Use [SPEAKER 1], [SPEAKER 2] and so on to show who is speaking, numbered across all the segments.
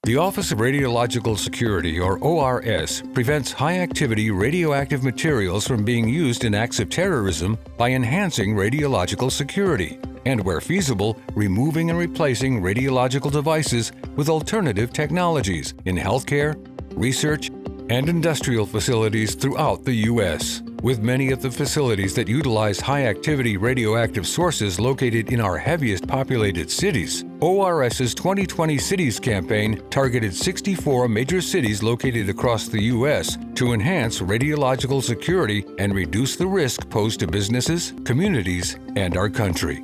[SPEAKER 1] The Office of Radiological Security, or ORS, prevents high-activity radioactive materials from being used in acts of terrorism by enhancing radiological security, and where feasible, removing and replacing radiological devices with alternative technologies in healthcare, research, and industrial facilities throughout the U.S. With many of the facilities that utilize high-activity radioactive sources located in our heaviest populated cities, ORS's 2020 Cities campaign targeted 64 major cities located across the U.S. to enhance radiological security and reduce the risk posed to businesses, communities, and our country.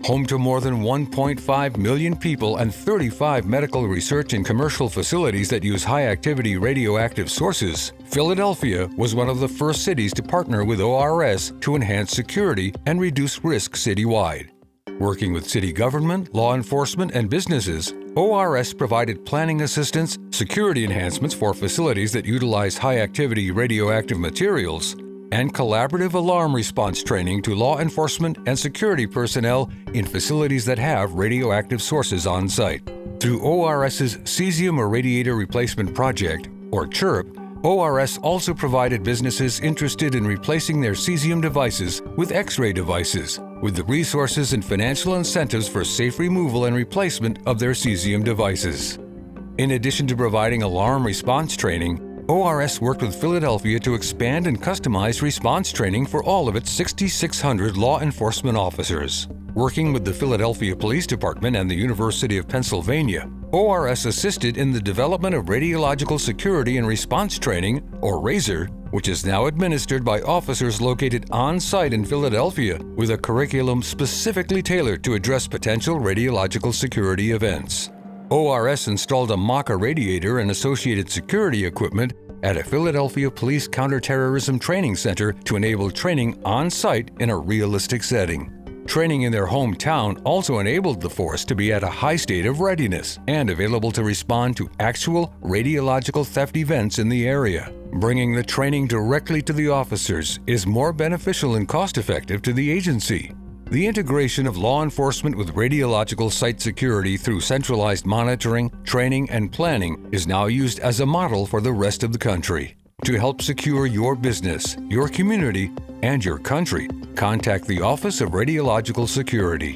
[SPEAKER 1] Home to more than 1.5 million people and 35 medical research and commercial facilities that use high-activity radioactive sources, Philadelphia was one of the first cities to partner with ORS to enhance security and reduce risk citywide. Working with city government, law enforcement, and businesses, ORS provided planning assistance, security enhancements for facilities that utilize high-activity radioactive materials, and collaborative alarm response training to law enforcement and security personnel in facilities that have radioactive sources on site. Through ORS's Cesium Irradiator Replacement Project, or CHIRP, ORS also provided businesses interested in replacing their cesium devices with X-ray devices, with the resources and financial incentives for safe removal and replacement of their cesium devices. In addition to providing alarm response training, ORS worked with Philadelphia to expand and customize response training for all of its 6,600 law enforcement officers. Working with the Philadelphia Police Department and the University of Pennsylvania, ORS assisted in the development of Radiological Security and Response Training, or RASER, which is now administered by officers located on-site in Philadelphia with a curriculum specifically tailored to address potential radiological security events. ORS installed a mock irradiator and associated security equipment at a Philadelphia Police Counterterrorism Training Center to enable training on-site in a realistic setting. Training in their hometown also enabled the force to be at a high state of readiness and available to respond to actual radiological theft events in the area. Bringing the training directly to the officers is more beneficial and cost-effective to the agency. The integration of law enforcement with radiological site security through centralized monitoring, training, and planning is now used as a model for the rest of the country. To help secure your business, your community, and your country, contact the Office of Radiological Security.